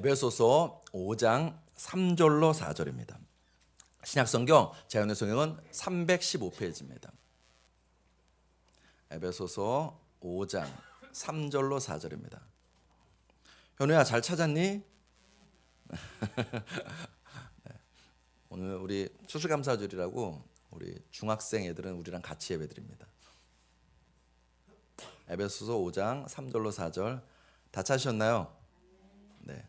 에베소서 5장 3절로 4절입니다. 신약성경 재현의 성경은 315페이지입니다. 에베소서 5장 3절로 4절입니다. 현우야, 잘 찾았니? 네. 오늘 우리 추수감사절이라고 우리 중학생 애들은 우리랑 같이 예배드립니다. 에베소서 5장 3절로 4절 다 찾으셨나요? 네.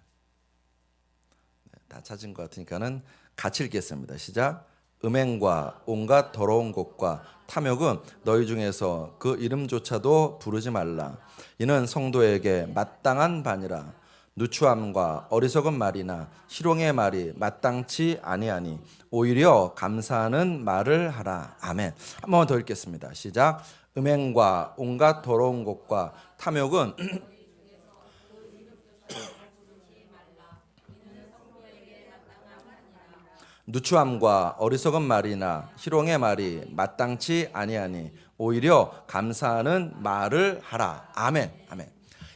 다 찾은 것 같으니까는 같이 읽겠습니다. 시작. 음행과 온갖 더러운 것과 탐욕은 너희 중에서 그 이름조차도 부르지 말라. 이는 성도에게 마땅한 바니라. 누추함과 어리석은 말이나 희롱의 말이 마땅치 아니하니 오히려 감사하는 말을 하라. 아멘. 한 번 더 읽겠습니다. 시작. 음행과 온갖 더러운 것과 탐욕은 누추함과 어리석은 말이나 희롱의 말이 마땅치 아니하니 오히려 감사하는 말을 하라. 아멘. 아멘.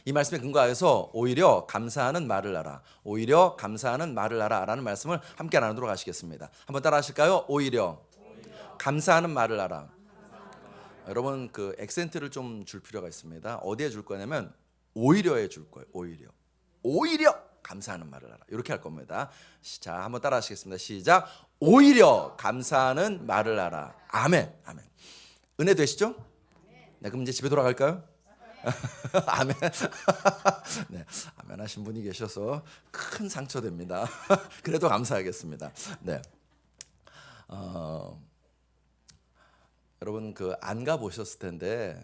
이 말씀에 근거하여서 오히려 감사하는 말을 하라. 오히려 감사하는 말을 하라 라는 말씀을 함께 나누도록 하시겠습니다. 한번 따라 하실까요? 오히려 감사하는 말을 하라. 여러분, 그 액센트를 좀 줄 필요가 있습니다. 어디에 줄 거냐면 오히려에 줄 거예요. 오히려 감사하는 말을 하라. 이렇게 할 겁니다. 자, 한번 따라 하시겠습니다. 시작. 오히려 감사하는 말을 하라. 아멘. 아멘. 은혜 되시죠? 네, 그럼 이제 집에 돌아갈까요? 아멘. 네, 아멘 하신 분이 계셔서 큰 상처됩니다. 그래도 감사하겠습니다. 네. 여러분 그 안 가보셨을 텐데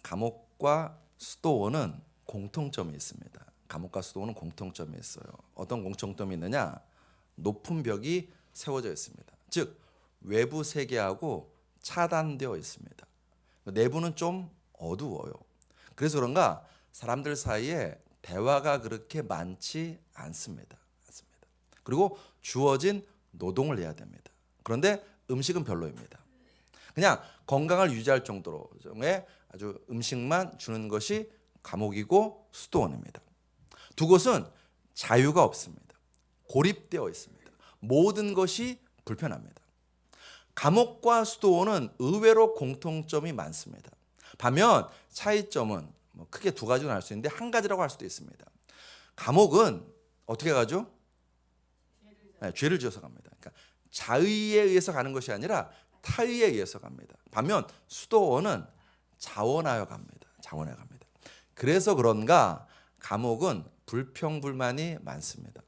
감옥과 수도원은 공통점이 있습니다. 감옥과 수도원은 공통점이 있어요. 어떤 공통점이 있느냐? 높은 벽이 세워져 있습니다. 즉 외부 세계하고 차단되어 있습니다. 내부는 좀 어두워요. 그래서 그런가 사람들 사이에 대화가 그렇게 많지 않습니다. 그리고 주어진 노동을 해야 됩니다. 그런데 음식은 별로입니다. 그냥 건강을 유지할 정도로의 아주 음식만 주는 것이 감옥이고 수도원입니다. 두 곳은 자유가 없습니다. 고립되어 있습니다. 모든 것이 불편합니다. 감옥과 수도원은 의외로 공통점이 많습니다. 반면 차이점은 크게 두 가지로 나눌 수 있는데 한 가지라고 할 수도 있습니다. 감옥은 어떻게 가죠? 네, 죄를 지어서 갑니다. 그러니까 자의에 의해서 가는 것이 아니라 타의에 의해서 갑니다. 반면 수도원은 자원하여 갑니다. 그래서 그런가 감옥은 불평불만이 많습니다.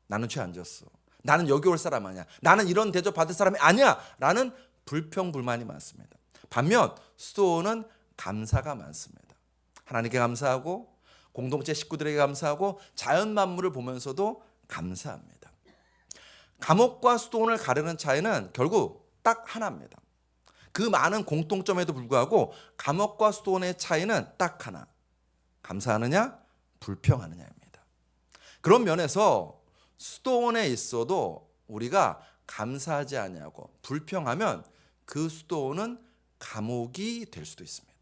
나는 죄 안 졌어. 나는 여기 올 사람 아니야. 나는 이런 대접 받을 사람이 아니야. 라는 불평불만이 많습니다. 반면 수도원은 감사가 많습니다. 하나님께 감사하고 공동체 식구들에게 감사하고 자연 만물을 보면서도 감사합니다. 감옥과 수도원을 가르는 차이는 결국 딱 하나입니다. 그 많은 공통점에도 불구하고 감옥과 수도원의 차이는 딱 하나. 감사하느냐, 불평하느냐입니다. 그런 면에서 수도원에 있어도 우리가 감사하지 아니하고 불평하면 그 수도원은 감옥이 될 수도 있습니다.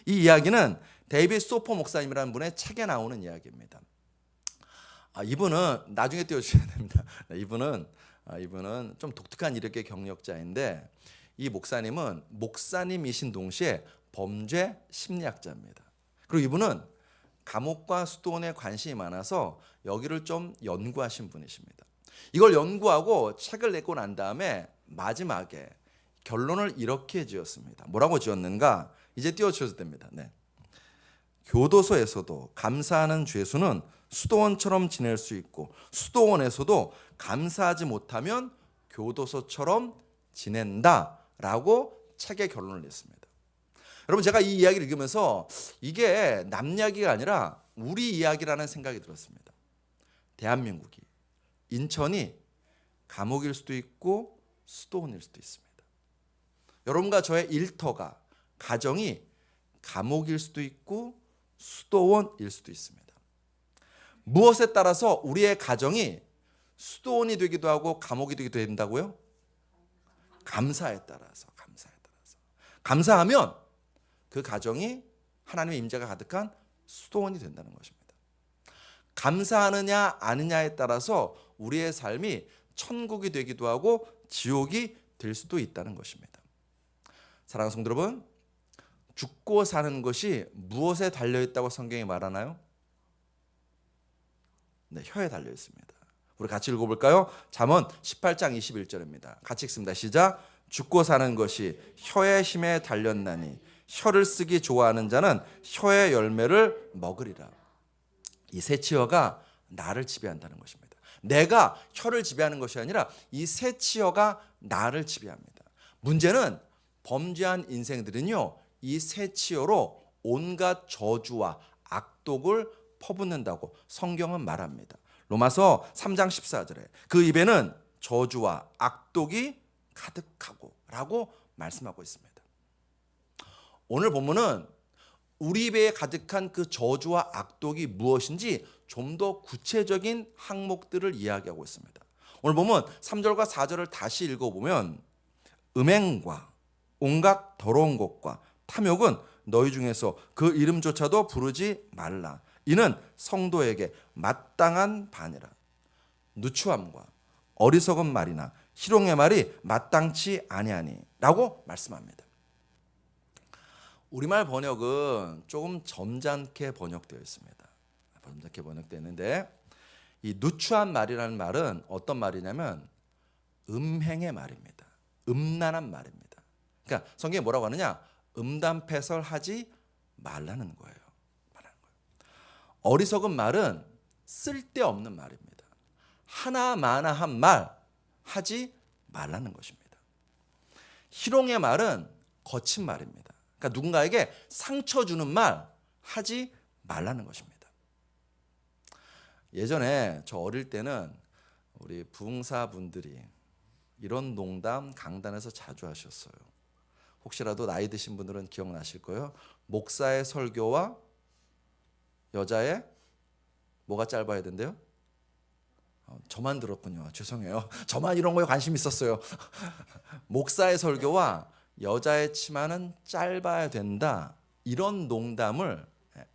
이 이야기는 데이비드 소퍼 목사님이라는 분의 책에 나오는 이야기입니다. 이분은 나중에 띄워주셔야 됩니다. 이분은 좀 독특한 이력의 경력자인데 이 목사님은 목사님이신 동시에 범죄 심리학자입니다. 그리고 이분은 감옥과 수도원에 관심이 많아서 여기를 좀 연구하신 분이십니다. 이걸 연구하고 책을 내고 난 다음에 마지막에 결론을 이렇게 지었습니다. 뭐라고 지었는가? 이제 띄워주셔도 됩니다. 네. 교도소에서도 감사하는 죄수는 수도원처럼 지낼 수 있고 수도원에서도 감사하지 못하면 교도소처럼 지낸다라고 책의 결론을 냈습니다. 여러분, 제가 이 이야기를 읽으면서 이게 남 이야기가 아니라 우리 이야기라는 생각이 들었습니다. 대한민국이, 인천이 감옥일 수도 있고 수도원일 수도 있습니다. 여러분과 저의 일터가, 가정이 감옥일 수도 있고 수도원일 수도 있습니다. 무엇에 따라서 우리의 가정이 수도원이 되기도 하고 감옥이 되기도 된다고요? 감사에 따라서. 감사하면 그 가정이 하나님의 임재가 가득한 수도원이 된다는 것입니다. 감사하느냐 아느냐에 따라서 우리의 삶이 천국이 되기도 하고 지옥이 될 수도 있다는 것입니다. 사랑하는 성도 여러분, 죽고 사는 것이 무엇에 달려있다고 성경이 말하나요? 네, 혀에 달려 있습니다. 우리 같이 읽어볼까요? 잠언 18장 21절입니다. 같이 읽습니다. 시작. 죽고 사는 것이 혀의 힘에 달렸나니 혀를 쓰기 좋아하는 자는 혀의 열매를 먹으리라. 이 새치어가 나를 지배한다는 것입니다. 내가 혀를 지배하는 것이 아니라 이 새치어가 나를 지배합니다. 문제는 범죄한 인생들은요, 이 새치어로 온갖 저주와 악독을 퍼붓는다고 성경은 말합니다. 로마서 3장 14절에 그 입에는 저주와 악독이 가득하고 라고 말씀하고 있습니다. 오늘 본문은 우리 입에 가득한 그 저주와 악독이 무엇인지 좀 더 구체적인 항목들을 이야기하고 있습니다. 오늘 보면 3절과 4절을 다시 읽어보면 음행과 온갖 더러운 것과 탐욕은 너희 중에서 그 이름조차도 부르지 말라. 이는 성도에게 마땅한 반이라. 누추함과 어리석은 말이나 희롱의 말이 마땅치 아니하니 라고 말씀합니다. 우리말 번역은 조금 점잖게 번역되어 있습니다. 점잖게 번역되어 있는데 이 누추한 말이라는 말은 어떤 말이냐면 음행의 말입니다. 음란한 말입니다. 그러니까 성경이 뭐라고 하느냐? 음담패설하지 말라는 거예요. 어리석은 말은 쓸데없는 말입니다. 하나마나한 말 하지 말라는 것입니다. 희롱의 말은 거친 말입니다. 그러니까 누군가에게 상처 주는 말 하지 말라는 것입니다. 예전에 저 어릴 때는 우리 부흥사분들이 이런 농담 강단에서 자주 하셨어요. 혹시라도 나이 드신 분들은 기억나실 거예요. 목사의 설교와 여자의 뭐가 짧아야 된대요? 저만 들었군요. 죄송해요. 저만 이런 거에 관심 있었어요. 목사의 설교와 여자의 치마는 짧아야 된다. 이런 농담을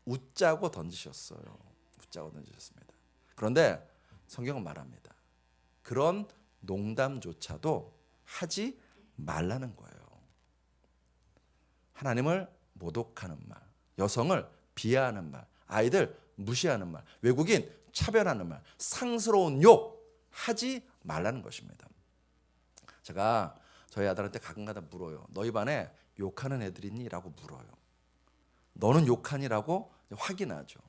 웃자고 던지셨어요. 웃자고 던지셨습니다. 그런데 성경은 말합니다. 그런 농담조차도 하지 말라는 거예요. 하나님을 모독하는 말, 여성을 비하하는 말, 아이들 무시하는 말, 외국인 차별하는 말, 상스러운 욕 하지 말라는 것입니다. 제가 저희 아들한테 가끔가다 물어요. 너희 반에 욕하는 애들 있니? 라고 물어요. 너는 욕하니? 라고 확인하죠.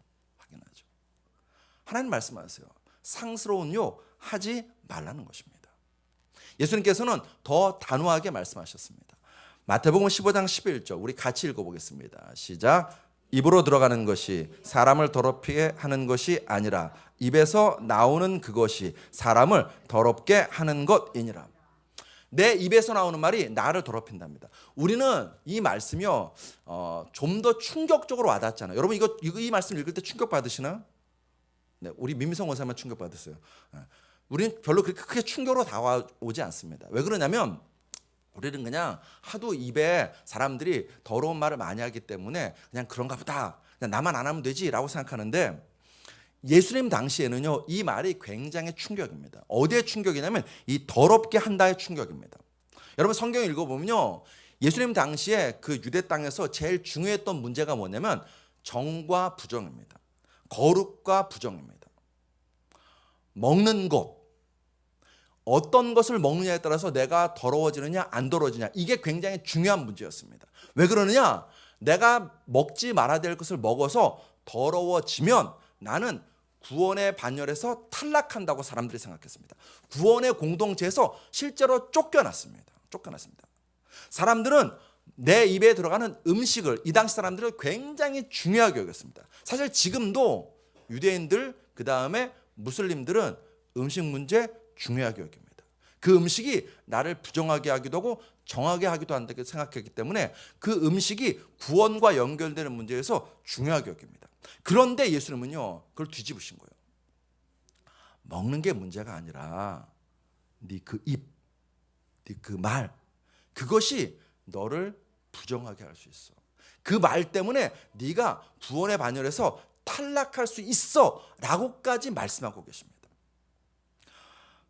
하나님 말씀하세요. 상스러운 욕 하지 말라는 것입니다. 예수님께서는 더 단호하게 말씀하셨습니다. 마태복음 15장 11절 우리 같이 읽어보겠습니다. 시작. 입으로 들어가는 것이 사람을 더럽히게 하는 것이 아니라 입에서 나오는 그것이 사람을 더럽게 하는 것이니라. 내 입에서 나오는 말이 나를 더럽힌답니다. 우리는 이 말씀이요 좀 더 충격적으로 와닿잖아요. 여러분 이 말씀 읽을 때 충격 받으시나요? 네, 우리 민미성 원사만 충격 받았어요. 우리는 별로 그렇게 크게 충격으로 다가오지 않습니다. 왜 그러냐면 우리는 그냥 하도 입에 사람들이 더러운 말을 많이 하기 때문에 그냥 그런가 보다. 그냥 나만 안 하면 되지라고 생각하는데 예수님 당시에는요 이 말이 굉장히 충격입니다. 어디에 충격이냐면 이 더럽게 한다의 충격입니다. 여러분 성경 읽어보면요 예수님 당시에 그 유대 땅에서 제일 중요했던 문제가 뭐냐면 정과 부정입니다. 거룩과 부정입니다. 먹는 것, 어떤 것을 먹느냐에 따라서 내가 더러워지느냐 안 더러워지냐 이게 굉장히 중요한 문제였습니다. 왜 그러느냐? 내가 먹지 말아야 될 것을 먹어서 더러워지면 나는 구원의 반열에서 탈락한다고 사람들이 생각했습니다. 구원의 공동체에서 실제로 쫓겨났습니다. 사람들은 내 입에 들어가는 음식을 이 당시 사람들은 굉장히 중요하게 여겼습니다. 사실 지금도 유대인들 그 다음에 무슬림들은 음식 문제 중요하게 여깁니다. 그 음식이 나를 부정하게 하기도 하고 정하게 하기도 한다고 생각했기 때문에 그 음식이 구원과 연결되는 문제에서 중요하게 여깁니다. 그런데 예수님은요 그걸 뒤집으신 거예요. 먹는 게 문제가 아니라 네 그 입, 네 그 말 그것이 너를 부정하게 할 수 있어. 그 말 때문에 네가 구원의 반열에서 탈락할 수 있어 라고까지 말씀하고 계십니다.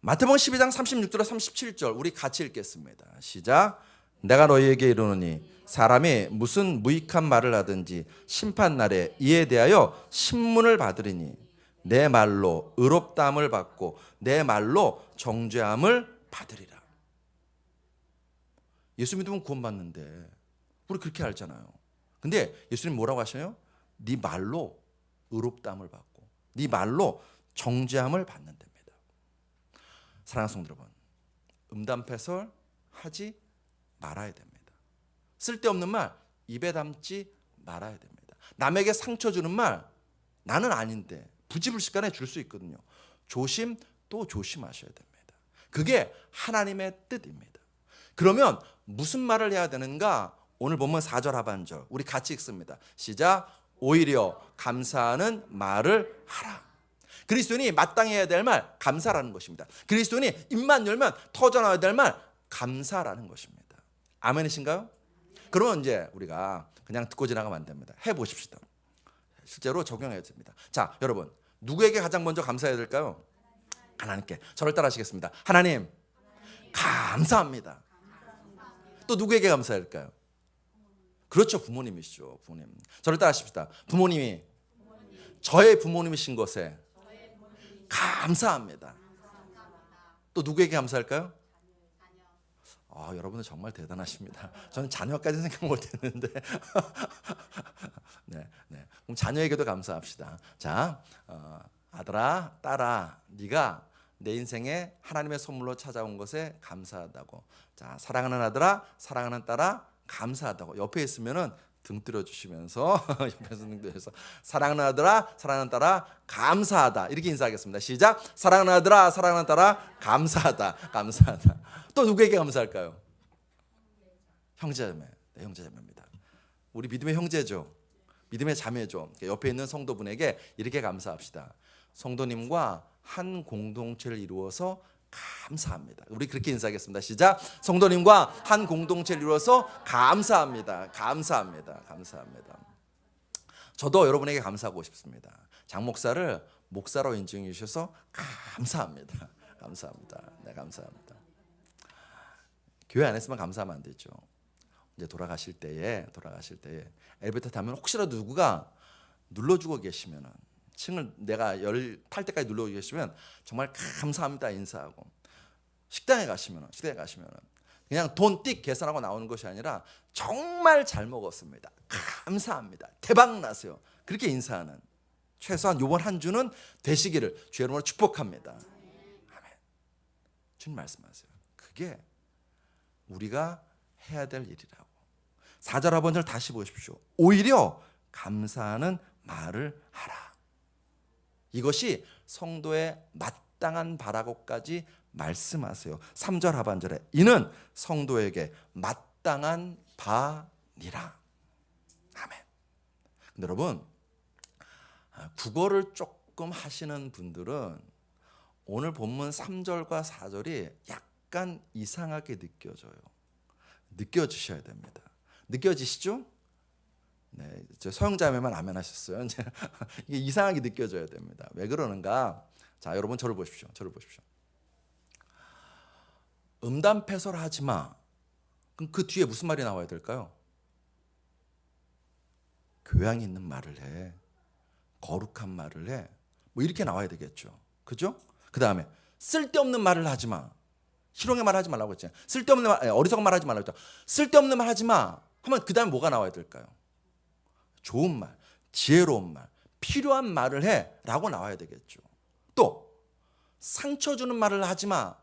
마태복음 12장 36절에 37절 우리 같이 읽겠습니다. 시작. 내가 너희에게 이르노니 사람이 무슨 무익한 말을 하든지 심판날에 이에 대하여 신문을 받으리니 내 말로 의롭다함을 받고 내 말로 정죄함을 받으리라. 예수 믿으면 구원받는데 우리 그렇게 알잖아요. 근데 예수님 뭐라고 하셔요? 네 말로 의롭다함을 받고 네 말로 정죄함을 받는 됩니다. 사랑하는 성도 여러분, 음담패설 하지 말아야 됩니다. 쓸데없는 말 입에 담지 말아야 됩니다. 남에게 상처 주는 말 나는 아닌데 부지불식간에 줄 수 있거든요. 조심 또 조심하셔야 됩니다. 그게 하나님의 뜻입니다. 그러면 무슨 말을 해야 되는가? 오늘 보면 4절 하반절 우리 같이 읽습니다. 시작. 오히려 감사하는 말을 하라. 그리스도인이 마땅히 해야 될 말 감사라는 것입니다. 그리스도인이 입만 열면 터져나와야 될 말 감사라는 것입니다. 아멘이신가요? 그러면 이제 우리가 그냥 듣고 지나가면 안 됩니다. 해보십시다. 실제로 적용해야 됩니다. 자, 여러분 누구에게 가장 먼저 감사해야 될까요? 하나님께. 저를 따라 하시겠습니다. 하나님 감사합니다. 또 누구에게 감사해야 될까요? 그렇죠, 부모님이시죠. 부모님. 저를 따라 하십시다. 부모님이 저의 부모님이신 것에 감사합니다. 또 누구에게 감사할까요? 여러분들 정말 대단하십니다. 저는 자녀까지 생각 못했는데 네. 그럼 자녀에게도 감사합시다. 자, 아들아, 딸아, 네가 내 인생에 하나님의 선물로 찾아온 것에 감사하다고. 자, 사랑하는 아들아, 사랑하는 딸아, 감사하다고. 옆에 있으면은 등 들어주시면서 옆에서 등 들어서 사랑하는 아들아, 사랑하는 딸아, 감사하다. 이렇게 인사하겠습니다. 시작. 사랑하는 아들아, 사랑하는 딸아, 감사하다. 감사하다. 또 누구에게 감사할까요? 형제자매. 네, 형제자매입니다. 우리 믿음의 형제죠. 믿음의 자매죠. 옆에 있는 성도분에게 이렇게 감사합시다. 성도님과 한 공동체를 이루어서 감사합니다. 우리 그렇게 인사하겠습니다. 시작. 성도님과 한 공동체를 이루어서 감사합니다. 감사합니다. 감사합니다. 저도 여러분에게 감사하고 싶습니다. 장 목사를 목사로 인정해 주셔서 감사합니다. 감사합니다. 네, 감사합니다. 교회 안 했으면 감사하면 안 되죠. 이제 돌아가실 때에 엘리베이터 타면 혹시라도 누구가 눌러주고 계시면은 층을 내가 탈 때까지 눌러주고 계시면 정말 감사합니다 인사하고, 식당에 가시면은 그냥 돈 띡 계산하고 나오는 것이 아니라 정말 잘 먹었습니다. 감사합니다. 대박 나세요. 그렇게 인사하는 최소한 이번 한 주는 되시기를 주의 이름으로 축복합니다. 아멘. 주님 말씀하세요. 그게 우리가 해야 될 일이라고. 4절 하반절 다시 보십시오. 오히려 감사하는 말을 하라. 이것이 성도의 마땅한 바라고까지 말씀하세요. 3절 하반절에 이는 성도에게 마땅한 바니라. 아멘. 근데 여러분, 국어를 조금 하시는 분들은 오늘 본문 3절과 4절이 약간 이상하게 느껴지셔야 됩니다. 느껴지시죠? 네, 저 서영자매만 아멘 하셨어요. 이게 이상하게 느껴져야 됩니다. 왜 그러는가? 자, 여러분 저를 보십시오. 음담패설 하지 마. 그럼 그 뒤에 무슨 말이 나와야 될까요? 교양 있는 말을 해. 거룩한 말을 해. 뭐 이렇게 나와야 되겠죠. 그죠? 그 다음에 쓸데없는 말을 하지 마. 희롱의 말 하지 말라고 했잖아요. 쓸데없는 말, 어리석은 말 하지 말라고 했죠. 쓸데없는 말 하지 마. 하면 그 다음에 뭐가 나와야 될까요? 좋은 말, 지혜로운 말, 필요한 말을 해 라고 나와야 되겠죠. 또 상처 주는 말을 하지 마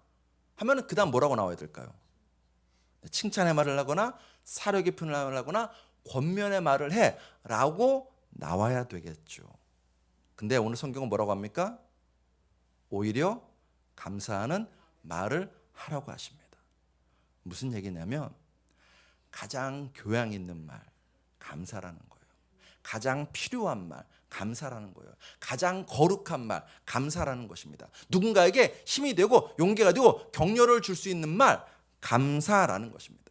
하면 그 다음 뭐라고 나와야 될까요? 칭찬의 말을 하거나 사려 깊은 말을 하거나 권면의 말을 해 라고 나와야 되겠죠. 근데 오늘 성경은 뭐라고 합니까? 오히려 감사하는 말을 하라고 하십니다. 무슨 얘기냐면 가장 교양 있는 말, 감사라는 거예요. 가장 필요한 말, 감사라는 거예요. 가장 거룩한 말, 감사라는 것입니다. 누군가에게 힘이 되고 용기가 되고 격려를 줄 수 있는 말, 감사라는 것입니다.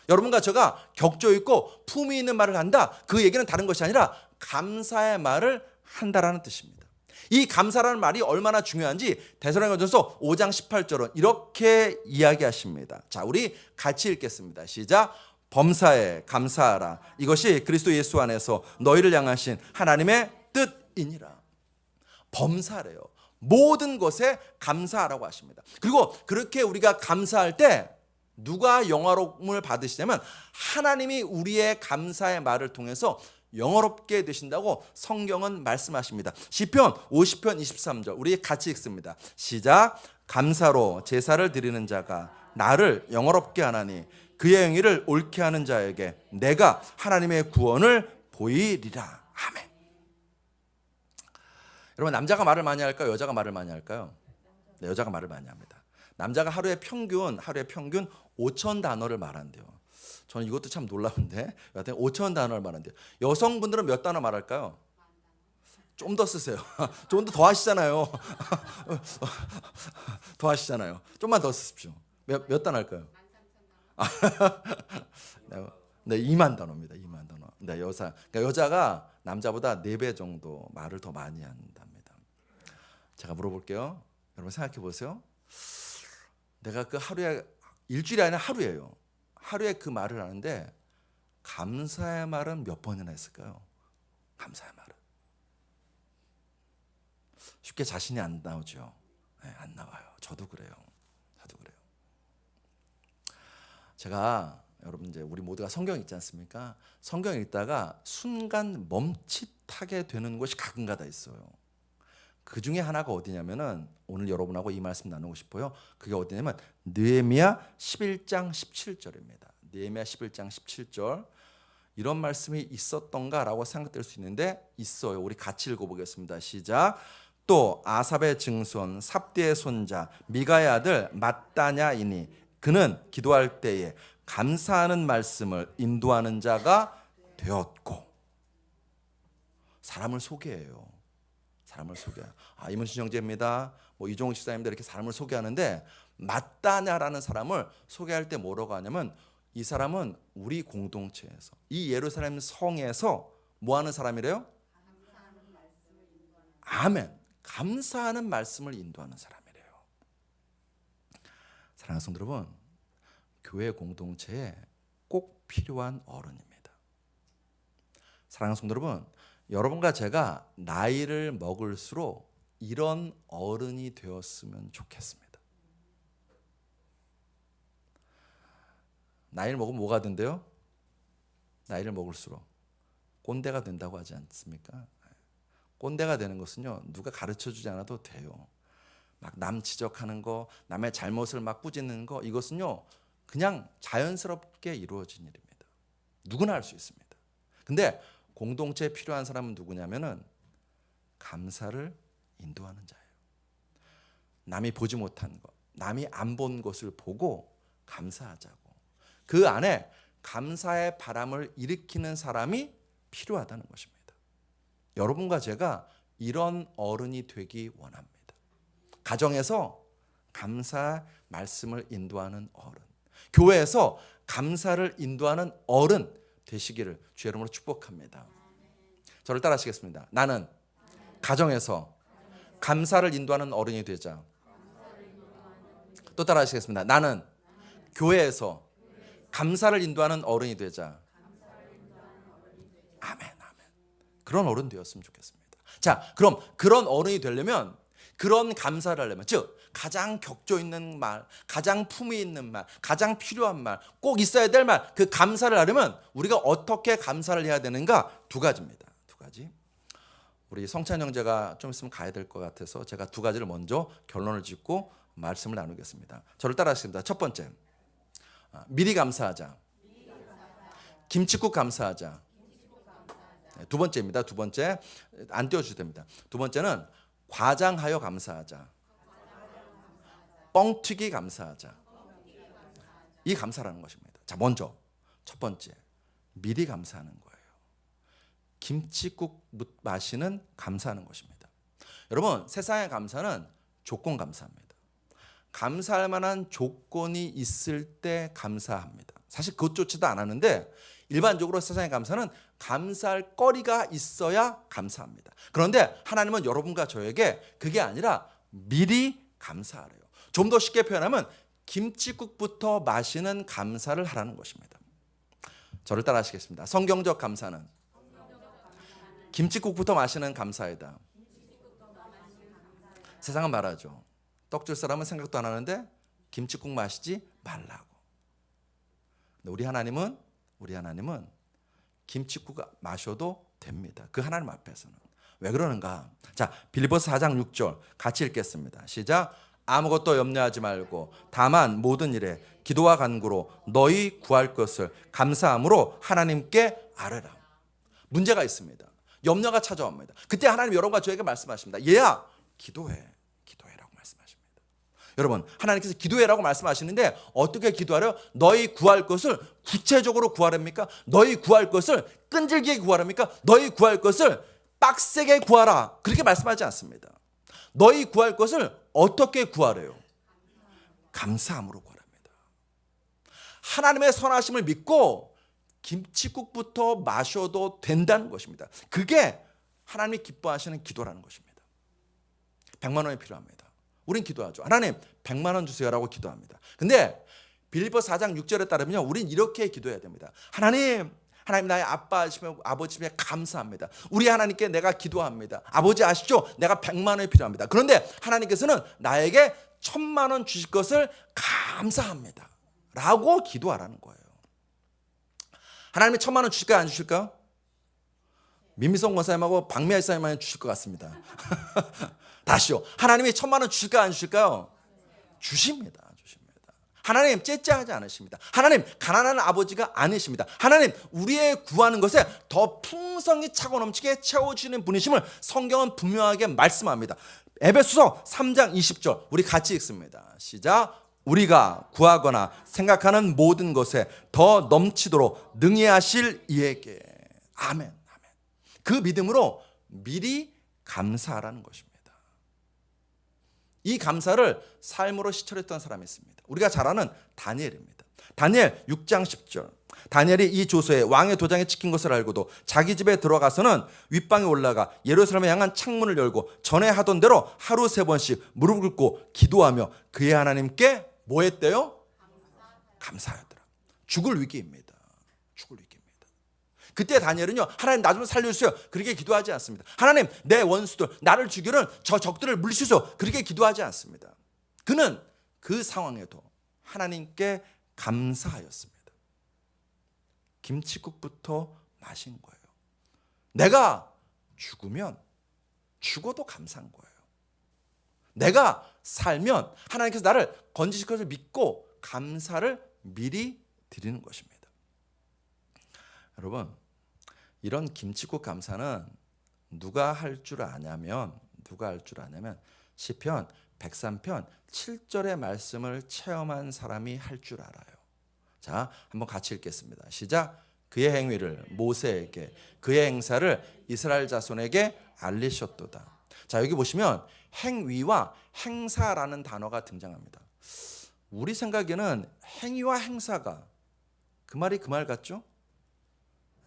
여러분과 제가 격조 있고 품위 있는 말을 한다. 그 얘기는 다른 것이 아니라 감사의 말을 한다라는 뜻입니다. 이 감사라는 말이 얼마나 중요한지 데살로니가전서 5장 18절은 이렇게 이야기하십니다. 자, 우리 같이 읽겠습니다. 시작. 범사에 감사하라. 이것이 그리스도 예수 안에서 너희를 향하신 하나님의 뜻이니라. 범사래요. 모든 것에 감사하라고 하십니다. 그리고 그렇게 우리가 감사할 때 누가 영화로움을 받으시냐면 하나님이 우리의 감사의 말을 통해서 영화롭게 되신다고 성경은 말씀하십니다. 시편 50편 23절 우리 같이 읽습니다. 시작. 감사로 제사를 드리는 자가 나를 영화롭게 하나니 그의 행위를 옳게 하는 자에게 내가 하나님의 구원을 보이리라. 아멘. 여러분, 남자가 말을 많이 할까요? 여자가 말을 많이 할까요? 네, 여자가 말을 많이 합니다. 남자가 하루에 평균 5천 단어를 말한대요. 저는 이것도 참 놀라운데 여하튼 5천 단어를 말한대요. 여성분들은 몇 단어 말할까요? 좀 더 쓰세요. 좀 더 하시잖아요. 더 하시잖아요. 좀만 더 쓰십시오. 몇 단어 할까요? 네, 2만 단어입니다. 2만 단어. 네, 그러니까 여자가 남자보다 4배 정도 말을 더 많이 한답니다. 제가 물어볼게요. 여러분 생각해 보세요. 내가 그 하루에 일주일이 아니라 하루예요. 하루에 그 말을 하는데 감사의 말은 몇 번이나 했을까요? 감사의 말은 쉽게 자신이 안 나오죠. 네, 안 나와요. 저도 그래요. 제가 여러분 이제 우리 모두가 성경 읽지 않습니까? 성경 읽다가 순간 멈칫하게 되는 곳이 가끔가다 있어요. 그 중에 하나가 어디냐면은 오늘 여러분하고 이 말씀 나누고 싶어요. 그게 어디냐면 느헤미야 11장 17절입니다. 느헤미야 11장 17절 이런 말씀이 있었던가라고 생각될 수 있는데 있어요. 우리 같이 읽어보겠습니다. 시작. 또 아삽의 증손 삽디의 손자 미가의 아들 mat단야이니 그는 기도할 때에 감사하는 말씀을 인도하는 자가 되었고. 사람을 소개해요. 사람을 소개해요. 이문신 형제입니다. 이종욱 집사님들 이렇게 사람을 소개하는데 mat단야라는 사람을 소개할 때 뭐라고 하냐면 이 사람은 우리 공동체에서 이 예루살렘 성에서 뭐 하는 사람이래요? 아멘. 감사하는 말씀을 인도하는 사람이래요. 사랑하는 성도 여러분, 교회 공동체에 꼭 필요한 어른입니다. 사랑하는 성도 여러분, 여러분과 제가 나이를 먹을수록 이런 어른이 되었으면 좋겠습니다. 나이를 먹으면 뭐가 된대요? 나이를 먹을수록 꼰대가 된다고 하지 않습니까? 꼰대가 되는 것은요, 누가 가르쳐주지 않아도 돼요. 막 남 지적하는 거, 남의 잘못을 막 꾸짖는 거, 이것은요 그냥 자연스럽게 이루어진 일입니다. 누구나 할 수 있습니다. 근데 공동체에 필요한 사람은 누구냐면은 감사를 인도하는 자예요. 남이 보지 못한 것, 남이 안 본 것을 보고 감사하자고. 그 안에 감사의 바람을 일으키는 사람이 필요하다는 것입니다. 여러분과 제가 이런 어른이 되기 원합니다. 가정에서 감사 말씀을 인도하는 어른, 교회에서 감사를 인도하는 어른 되시기를 주의 이름으로 축복합니다. 저를 따라하시겠습니다. 나는 가정에서 감사를 인도하는 어른이 되자. 또 따라하시겠습니다. 나는 교회에서 감사를 인도하는 어른이 되자. 아멘, 아멘. 그런 어른 되었으면 좋겠습니다. 자, 그럼 그런 어른이 되려면, 그런 감사를 하려면, 즉 가장 격조 있는 말, 가장 품위 있는 말, 가장 필요한 말, 꼭 있어야 될 말, 그 감사를 하려면 우리가 어떻게 감사를 해야 되는가? 2가지입니다. 2가지. 우리 성찬 형제가 좀 있으면 가야 될 것 같아서 제가 2가지를 먼저 결론을 짓고 말씀을 나누겠습니다. 저를 따라하겠습니다. 첫 번째, 미리 감사하자. 김칫국 감사하자. 두 번째입니다. 2번째, 안 띄워주셔도 됩니다. 2번째는 과장하여 감사하자. 뻥튀기 감사하자. 이 감사라는 것입니다. 자, 먼저 첫 번째, 미리 감사하는 거예요. 김칫국 마시는 감사하는 것입니다. 여러분, 세상의 감사는 조건 감사합니다. 감사할 만한 조건이 있을 때 감사합니다. 사실 그것조차도 안 하는데 일반적으로 세상의 감사는 감사할 거리가 있어야 감사합니다. 그런데 하나님은 여러분과 저에게 그게 아니라 미리 감사하래요. 좀 더 쉽게 표현하면 김칫국부터 마시는 감사를 하라는 것입니다. 저를 따라 하시겠습니다. 성경적 감사는 김칫국부터 마시는 감사이다. 세상은 말하죠. 떡 줄 사람은 생각도 안 하는데 김칫국 마시지 말라고. 근데 우리 하나님은 김칫국 마셔도 됩니다. 그 하나님 앞에서는. 왜 그러는가? 자, 빌립보서 4장 6절 같이 읽겠습니다. 시작. 아무것도 염려하지 말고 다만 모든 일에 기도와 간구로 너희 구할 것을 감사함으로 하나님께 아뢰라. 문제가 있습니다. 염려가 찾아옵니다. 그때 하나님 여러분과 저에게 말씀하십니다. 얘야, 기도해라고 말씀하십니다. 여러분, 하나님께서 기도해라고 말씀하시는데 어떻게 기도하려? 너희 구할 것을 구체적으로 구하랍니까? 너희 구할 것을 끈질기게 구하랍니까? 너희 구할 것을 빡세게 구하라. 그렇게 말씀하지 않습니다. 너희 구할 것을 어떻게 구하래요? 감사함으로 구하랍니다. 하나님의 선하심을 믿고 김칫국부터 마셔도 된다는 것입니다. 그게 하나님이 기뻐하시는 기도라는 것입니다. 100만 원이 필요합니다. 우린 기도하죠. 하나님 100만 원 주세요라고 기도합니다. 근데 빌립보서 4장 6절에 따르면 우린 이렇게 기도해야 됩니다. 하나님 나의 아빠시며 아버지시며 감사합니다. 우리 하나님께 내가 기도합니다. 아버지 아시죠? 내가 100만 원이 필요합니다. 그런데 하나님께서는 나에게 1000만 원 주실 것을 감사합니다. 라고 기도하라는 거예요. 하나님이 1000만 원 주실까요? 안 주실까요? 민미성 권사님하고 박미아 사님만 주실 것 같습니다. 다시요. 하나님이 1000만 원 주실까요? 안 주실까요? 주십니다. 하나님 째째하지 않으십니다. 하나님 가난한 아버지가 아니십니다. 하나님 우리의 구하는 것에 더 풍성히 차고 넘치게 채워주시는 분이심을 성경은 분명하게 말씀합니다. 에베소서 3장 20절 우리 같이 읽습니다. 시작. 우리가 구하거나 생각하는 모든 것에 더 넘치도록 능히 하실 이에게. 아멘. 그 믿음으로 미리 감사하라는 것입니다. 이 감사를 삶으로 시철했던 사람이 있습니다. 우리가 잘 아는 다니엘입니다. 다니엘 6장 10절. 다니엘이 이 조서에 왕의 도장에 찍힌 것을 알고도 자기 집에 들어가서는 윗방에 올라가 예루살렘에 향한 창문을 열고 전에 하던 대로 하루 3번씩 무릎을 꿇고 기도하며 그의 하나님께 뭐 했대요? 감사하더라. 죽을 위기입니다. 그때 다니엘은요, 하나님 나 좀 살려주세요. 그렇게 기도하지 않습니다. 하나님 내 원수들 나를 죽이는 저 적들을 물리치소서. 그렇게 기도하지 않습니다. 그는 그 상황에도 하나님께 감사하였습니다. 김칫국부터 마신 거예요. 내가 죽으면 죽어도 감사한 거예요. 내가 살면 하나님께서 나를 건지실 것을 믿고 감사를 미리 드리는 것입니다. 여러분, 이런 김칫국 감사는 누가 할 줄 아냐면 시편 103편 7절의 말씀을 체험한 사람이 할 줄 알아요. 자, 한번 같이 읽겠습니다. 시작. 그의 행위를 모세에게 그의 행사를 이스라엘 자손에게 알리셨도다. 자, 여기 보시면 행위와 행사라는 단어가 등장합니다. 우리 생각에는 행위와 행사가 그 말이 그 말 같죠?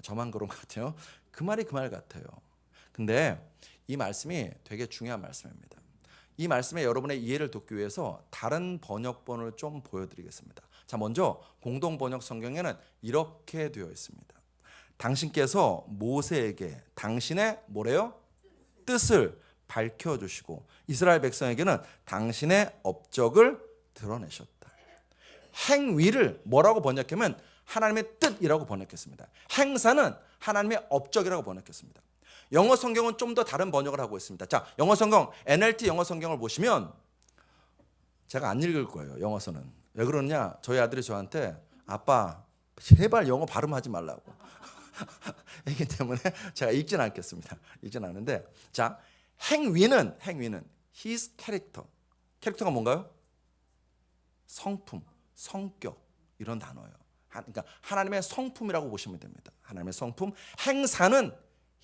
저만 그런 것 같아요. 그 말이 그 말 같아요. 근데 이 말씀이 되게 중요한 말씀입니다. 이 말씀에 여러분의 이해를 돕기 위해서 다른 번역본을 좀 보여드리겠습니다. 자, 먼저 공동번역 성경에는 이렇게 되어 있습니다. 당신께서 모세에게 당신의 뭐래요? 뜻을 밝혀주시고 이스라엘 백성에게는 당신의 업적을 드러내셨다. 행위를 뭐라고 번역하면 하나님의 뜻이라고 번역했습니다. 행사는 하나님의 업적이라고 번역했습니다. 영어 성경은 좀 더 다른 번역을 하고 있습니다. 자, 영어 성경 NLT 영어 성경을 보시면 제가 안 읽을 거예요. 영어서는. 왜 그러냐? 저희 아들이 저한테 아빠 제발 영어 발음하지 말라고 이기 때문에 제가 읽진 않겠습니다. 읽진 않는데, 자, 행위는 his character. 캐릭터가 뭔가요? 성품, 성격 이런 단어예요. 그러니까 하나님의 성품이라고 보시면 됩니다. 하나님의 성품. 행사는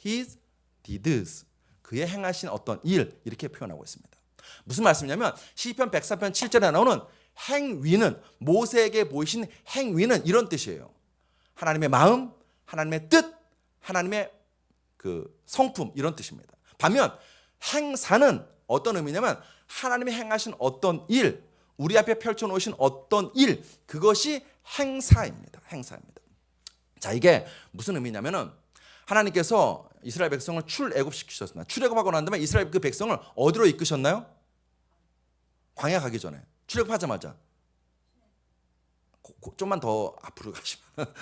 his deeds. 그의 행하신 어떤 일 이렇게 표현하고 있습니다. 무슨 말씀이냐면 시편 103편 7절에 나오는 행위는 모세에게 보이신 행위는 이런 뜻이에요. 하나님의 마음, 하나님의 뜻, 하나님의 그 성품 이런 뜻입니다. 반면 행사는 어떤 의미냐면 하나님이 행하신 어떤 일, 우리 앞에 펼쳐놓으신 어떤 일, 그것이 행사입니다. 행사입니다. 자, 이게 무슨 의미냐면은 하나님께서 이스라엘 백성을 출애굽시키셨습니다. 출애굽하고 난 다음에 이스라엘 그 백성을 어디로 이끄셨나요? 광야 가기 전에 출애굽하자마자 좀만 더 앞으로 가시면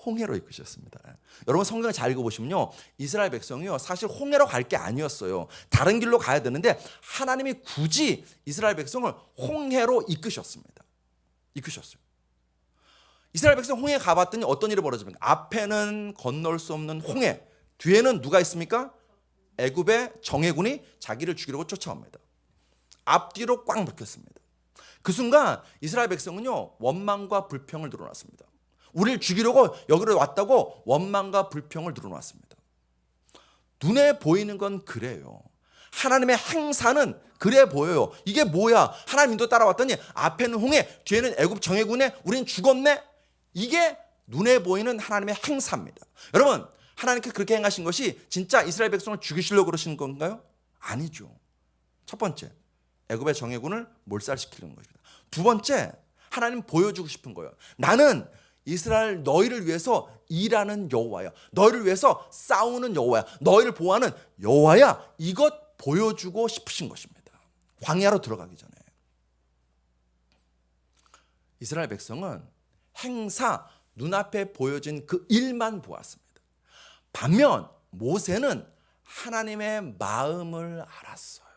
홍해로 이끄셨습니다. 여러분 성경을 잘 읽어보시면요, 이스라엘 백성이요 사실 홍해로 갈 게 아니었어요. 다른 길로 가야 되는데 하나님이 굳이 이스라엘 백성을 홍해로 이끄셨습니다. 이끄셨어요. 이스라엘 백성 홍해 가봤더니 어떤 일이 벌어집니까? 앞에는 건널 수 없는 홍해, 뒤에는 누가 있습니까? 애굽의 정예군이 자기를 죽이려고 쫓아옵니다. 앞뒤로 꽉 막혔습니다. 그 순간 이스라엘 백성은요 원망과 불평을 드러났습니다. 우리를 죽이려고 여기로 왔다고 원망과 불평을 드러났습니다. 눈에 보이는 건 그래요. 하나님의 행사는 그래 보여요. 이게 뭐야? 하나님 인도 따라왔더니 앞에는 홍해, 뒤에는 애굽 정예군에 우린 죽었네. 이게 눈에 보이는 하나님의 행사입니다. 여러분, 하나님께서 그렇게 행하신 것이 진짜 이스라엘 백성을 죽이시려고 그러시는 건가요? 아니죠. 첫 번째, 애굽의 정예군을 몰살시키는 것입니다. 두 번째, 하나님 보여주고 싶은 거예요. 나는 이스라엘 너희를 위해서 일하는 여호와야. 너희를 위해서 싸우는 여호와야. 너희를 보호하는 여호와야. 이것 보여주고 싶으신 것입니다. 광야로 들어가기 전에. 이스라엘 백성은 행사, 눈앞에 보여진 그 일만 보았습니다. 반면 모세는 하나님의 마음을 알았어요.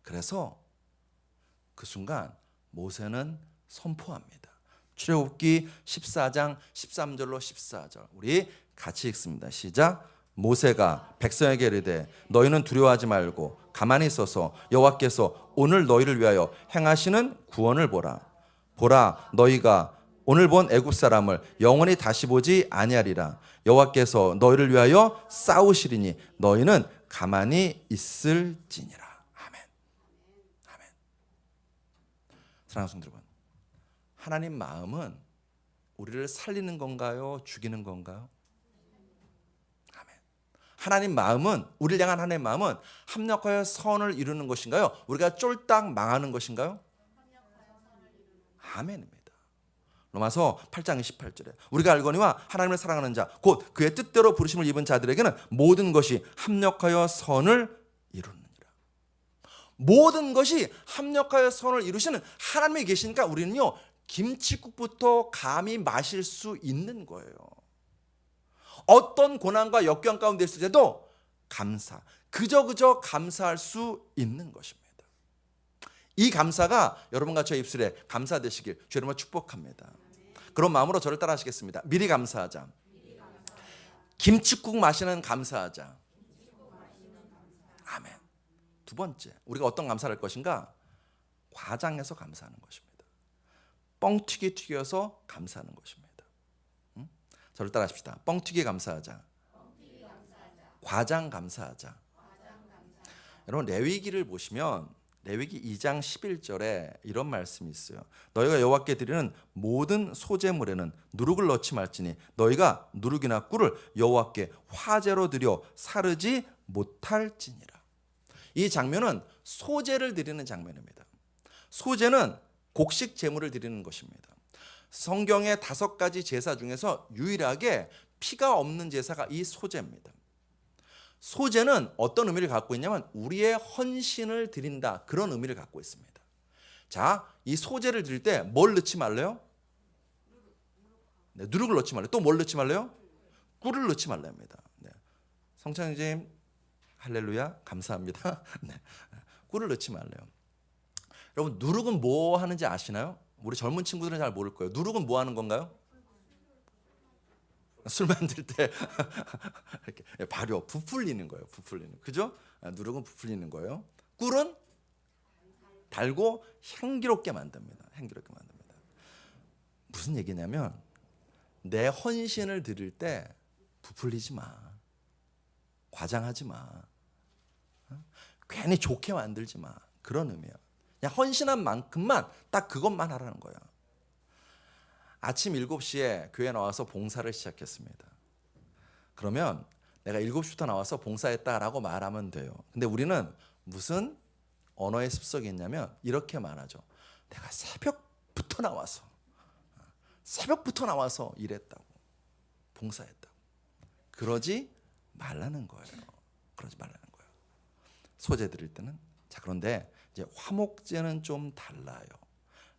그래서 그 순간 모세는 선포합니다. 출애굽기 14장 13절로 14절 우리 같이 읽습니다. 시작. 모세가 백성에게 이르되 너희는 두려워하지 말고 가만히 있어서 여호와께서 오늘 너희를 위하여 행하시는 구원을 보라. 보라, 너희가 오늘 본 애굽 사람을 영원히 다시 보지 아니하리라. 여호와께서 너희를 위하여 싸우시리니 너희는 가만히 있을지니라. 아멘. 아멘. 사랑하는 성도 여러분, 하나님 마음은 우리를 살리는 건가요? 죽이는 건가요? 아멘. 하나님 마음은, 우리를 향한 하나님 마음은 합력하여 선을 이루는 것인가요? 우리가 쫄딱 망하는 것인가요? 아멘입니다. 로마서 8장 28절에 우리가 알거니와 하나님을 사랑하는 자 곧 그의 뜻대로 부르심을 입은 자들에게는 모든 것이 합력하여 선을 이루느니라. 모든 것이 합력하여 선을 이루시는 하나님이 계시니까 우리는요 김칫국부터 감히 마실 수 있는 거예요. 어떤 고난과 역경 가운데 있을 때도 감사, 그저 감사할 수 있는 것입니다. 이 감사가 여러분과 저의 입술에 감사되시길 주 여러분을 축복합니다. 그런 마음으로 저를 따라 하시겠습니다. 미리 감사하자. 김칫국 마시는 감사하자. 아멘. 두 번째, 우리가 어떤 감사를 할 것인가? 과장해서 감사하는 것입니다. 뻥튀기 튀겨서 감사하는 것입니다. 저를 따라 하십시다. 뻥튀기 감사하자. 과장 감사하자. 여러분 레위기를 보시면 레위기 2장 11절에 이런 말씀이 있어요. 너희가 여호와께 드리는 모든 소제물에는 누룩을 넣지 말지니 너희가 누룩이나 꿀을 여호와께 화제로 드려 사르지 못할지니라. 이 장면은 소제를 드리는 장면입니다. 소제는 곡식 제물을 드리는 것입니다. 성경의 5가지 제사 중에서 유일하게 피가 없는 제사가 이 소제입니다. 소제는 어떤 의미를 갖고 있냐면 우리의 헌신을 드린다, 그런 의미를 갖고 있습니다. 자, 이 소제를 드릴 때 뭘 넣지 말래요? 네, 누룩을 넣지 말래요. 또 뭘 넣지 말래요? 꿀을 넣지 말랍니다. 네. 성찬님 할렐루야 감사합니다. 네. 꿀을 넣지 말래요. 여러분 누룩은 뭐 하는지 아시나요? 우리 젊은 친구들은 잘 모를 거예요. 누룩은 뭐 하는 건가요? 술 만들 때 이렇게 발효, 부풀리는 거예요. 부풀리는, 그죠? 누룩은 부풀리는 거예요. 꿀은 달고 향기롭게 만듭니다. 향기롭게 만듭니다. 무슨 얘기냐면 내 헌신을 드릴 때 부풀리지 마, 과장하지 마, 괜히 좋게 만들지 마, 그런 의미예요. 그냥 헌신한 만큼만 딱 그것만 하라는 거야. 아침 7시에 교회 나와서 봉사를 시작했습니다. 그러면 내가 7시부터 나와서 봉사했다라고 말하면 돼요. 근데 우리는 무슨 언어의 습성이 있냐면 이렇게 말하죠. 내가 새벽부터 나와서 일했다고, 봉사했다고. 그러지 말라는 거예요. 그러지 말라는 거예요. 소재 드릴 때는. 자, 그런데 이제 화목제는 좀 달라요.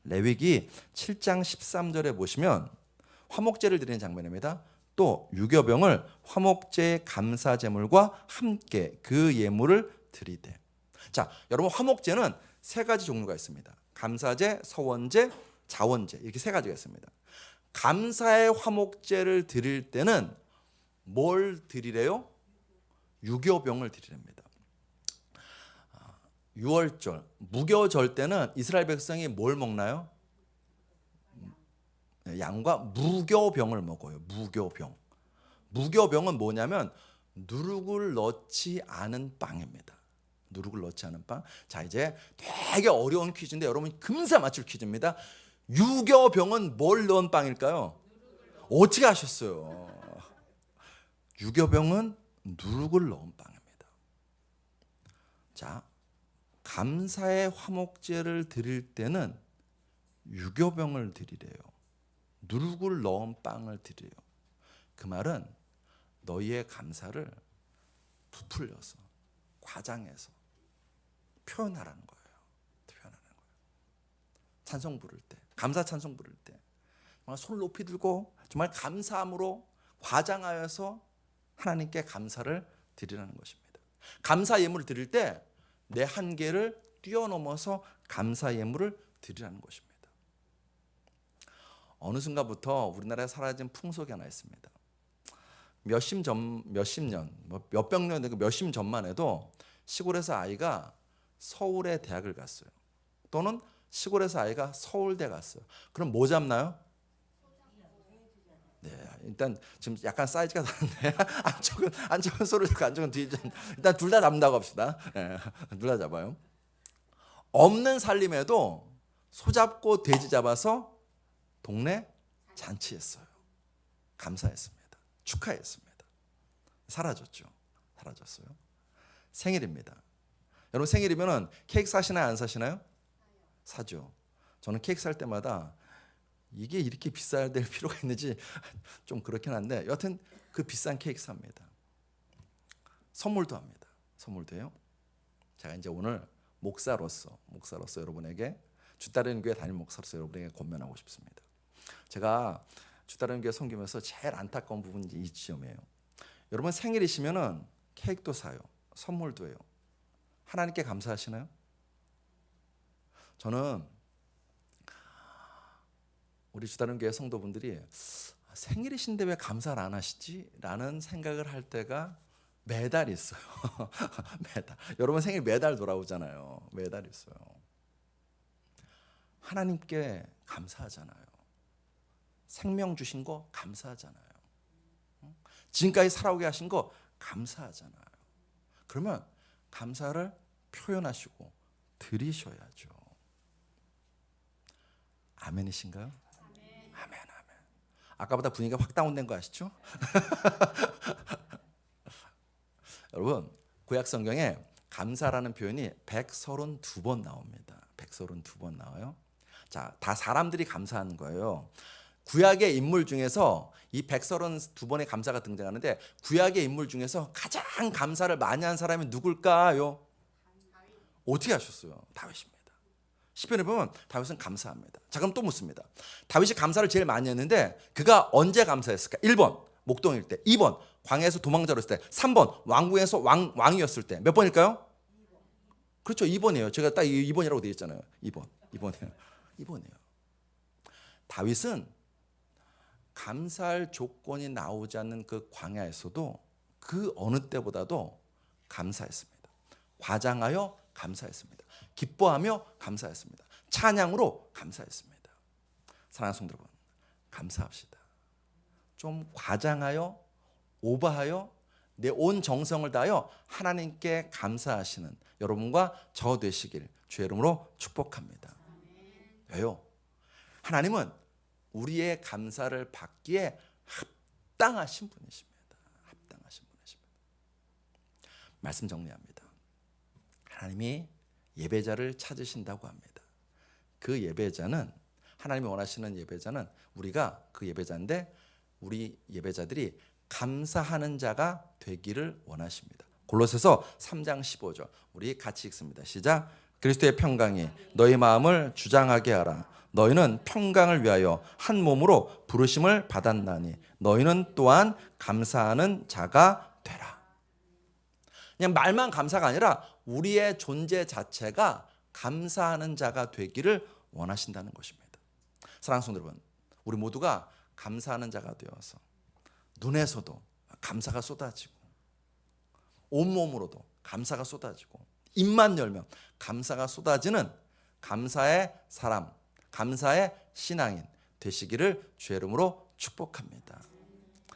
레위기 7장 13절에 보시면 화목제를 드리는 장면입니다. 또 유교병을 화목제의 감사 제물과 함께 그 예물을 드리되. 자, 여러분, 화목제는 세 가지 종류가 있습니다. 감사제, 서원제, 자원제, 이렇게 세 가지가 있습니다. 감사의 화목제를 드릴 때는 뭘 드리래요? 유교병을 드리랍니다. 유월절, 무교절 때는 이스라엘 백성이 뭘 먹나요? 양과 무교병을 먹어요. 무교병. 무교병은 뭐냐면 누룩을 넣지 않은 빵입니다. 누룩을 넣지 않은 빵. 자, 이제 되게 어려운 퀴즈인데 여러분 금세 맞출 퀴즈입니다. 유교병은 뭘 넣은 빵일까요? 어떻게 아셨어요? 유교병은 누룩을 넣은 빵입니다. 자, 감사의 화목제를 드릴 때는 유교병을 드리래요. 누룩을 넣은 빵을 드려요. 그 말은 너희의 감사를 부풀려서, 과장해서 표현하라는 거예요. 표현하는 거예요. 찬송 부를 때, 감사 찬송 부를 때 정말 손을 높이 들고 정말 감사함으로 과장하여서 하나님께 감사를 드리라는 것입니다. 감사 예물을 드릴 때 내 한계를 뛰어넘어서 감사 예물을 드리라는 것입니다. 어느 순간부터 우리나라에 사라진 풍속이 하나 있습니다. 몇십 년, 몇백 년, 몇십 전만 해도 시골에서 아이가 서울에 대학을 갔어요. 또는 시골에서 아이가 서울대 갔어요. 그럼 뭐 잡나요? 네, 일단 지금 약간 사이즈가 다른데 안쪽은 소를 듣고 안쪽은 뒤에 일단 둘 다 잡는다고 합시다. 네, 둘 다 잡아요. 없는 살림에도 소 잡고 돼지 잡아서 동네 잔치했어요. 감사했습니다. 축하했습니다. 사라졌죠. 사라졌어요. 생일입니다. 여러분 생일이면은 케이크 사시나요? 안 사시나요? 사죠. 저는 케이크 살 때마다 이게 이렇게 비싸야 될 필요가 있는지 좀 그렇긴 한데 여하튼 그 비싼 케이크 삽니다. 선물도 합니다. 선물도 해요. 제가 이제 오늘 목사로서 여러분에게 주따르는 교회 담임 목사로서 여러분에게 권면하고 싶습니다. 제가 주따르는 교회 섬기면서 제일 안타까운 부분이 이 지점이에요. 여러분 생일이시면은 케이크도 사요. 선물도 해요. 하나님께 감사하시나요? 저는 우리 주다른 교회 성도분들이 생일이신데 왜 감사를 안 하시지? 라는 생각을 할 때가 매달 있어요. 매달. 여러분 생일 매달 돌아오잖아요. 매달 있어요. 하나님께 감사하잖아요. 생명 주신 거 감사하잖아요. 지금까지 살아오게 하신 거 감사하잖아요. 그러면 감사를 표현하시고 드리셔야죠. 아멘이신가요? 아멘. 아까보다 분위기가 확 다운된 거 아시죠? 여러분 구약 성경에 감사라는 표현이 132번 나옵니다. 132번 나와요. 자, 다 사람들이 감사하는 거예요. 구약의 인물 중에서 이 132번의 감사가 등장하는데 구약의 인물 중에서 가장 감사를 많이 한 사람이 누굴까요? 어떻게 하셨어요? 다윗입니다. 시편에 보면 다윗은 감사합니다. 자, 그럼 또 묻습니다. 다윗이 감사를 제일 많이 했는데 그가 언제 감사했을까? 1번 목동일 때, 2번 광야에서 도망자로 있을 때, 3번 왕궁에서 왕이었을 때. 몇 번일까요? 그렇죠, 2번이에요. 제가 딱 2번이라고 되어 있잖아요. 2번이에요. 다윗은 감사할 조건이 나오지 않는 그 광야에서도 그 어느 때보다도 감사했습니다. 과장하여 감사했습니다. 기뻐하며 감사했습니다. 찬양으로 감사했습니다. 사랑하는 성도 여러분, 감사합시다. 좀 과장하여 오버하여 내 온 정성을 다하여 하나님께 감사하시는 여러분과 저 되시길 주의 이름으로 축복합니다. 왜요? 하나님은 우리의 감사를 받기에 합당하신 분이십니다. 합당하신 분이십니다. 말씀 정리합니다. 하나님이 예배자를 찾으신다고 합니다. 그 예배자는, 하나님이 원하시는 예배자는 우리가 그 예배자인데, 우리 예배자들이 감사하는 자가 되기를 원하십니다. 골로새서 3장 15절 우리 같이 읽습니다. 시작. 그리스도의 평강이 너희 마음을 주장하게 하라. 너희는 평강을 위하여 한 몸으로 부르심을 받았나니 너희는 또한 감사하는 자가 되라. 그냥 말만 감사가 아니라 우리의 존재 자체가 감사하는 자가 되기를 원하신다는 것입니다. 사랑하는 성도 여러분, 우리 모두가 감사하는 자가 되어서 눈에서도 감사가 쏟아지고 온몸으로도 감사가 쏟아지고 입만 열면 감사가 쏟아지는 감사의 사람, 감사의 신앙인 되시기를 주의 이름으로 축복합니다.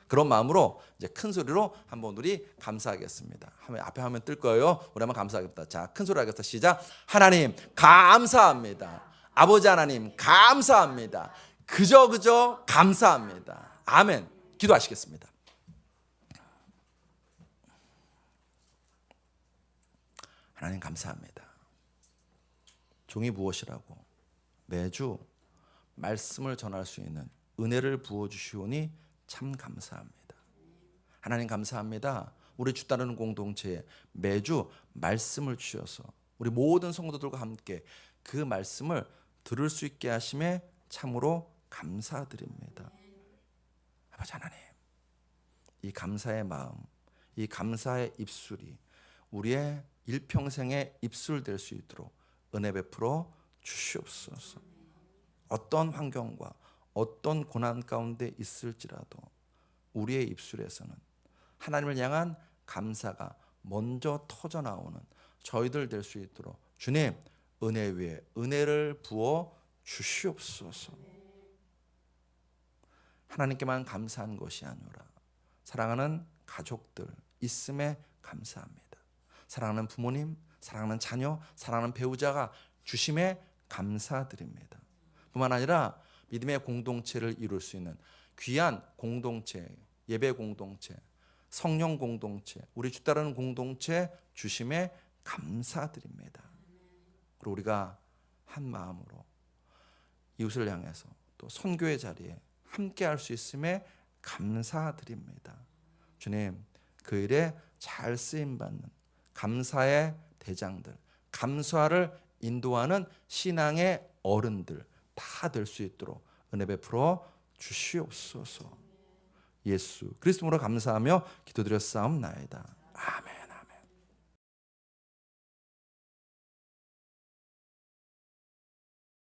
그런 마음으로 이제 큰 소리로 한번 우리 감사하겠습니다. 앞에 화면 뜰 거예요. 우리 한번 감사하겠다. 자, 큰 소리로 하겠다. 시작. 하나님 감사합니다. 아버지 하나님 감사합니다. 그저 감사합니다. 아멘. 기도하시겠습니다. 하나님 감사합니다. 종이 무엇이라고 매주 말씀을 전할 수 있는 은혜를 부어주시오니 참 감사합니다. 하나님 감사합니다. 우리 주 따르는 공동체에 매주 말씀을 주셔서 우리 모든 성도들과 함께 그 말씀을 들을 수 있게 하심에 참으로 감사드립니다. 아버지 하나님, 이 감사의 마음, 이 감사의 입술이 우리의 일평생의 입술 될 수 있도록 은혜 베풀어 주시옵소서. 어떤 환경과 어떤 고난 가운데 있을지라도 우리의 입술에서는 하나님을 향한 감사가 먼저 터져 나오는 저희들 될 수 있도록 주님 은혜 위에 은혜를 부어 주시옵소서. 하나님께만 감사한 것이 아니라 사랑하는 가족들 있음에 감사합니다. 사랑하는 부모님, 사랑하는 자녀, 사랑하는 배우자가 주심에 감사드립니다. 뿐만 아니라 믿음의 공동체를 이룰 수 있는 귀한 공동체, 예배 공동체, 성령 공동체, 우리 주 따르는 공동체 주심에 감사드립니다. 그리고 우리가 한 마음으로 이웃을 향해서 또 선교의 자리에 함께 할 수 있음에 감사드립니다. 주님, 그 일에 잘 쓰임받는 감사의 대장들, 감사를 인도하는 신앙의 어른들 다 될 수 있도록 은혜 베풀어 주시옵소서. 예수 그리스도로 감사하며 기도드렸사옵나이다. 아멘.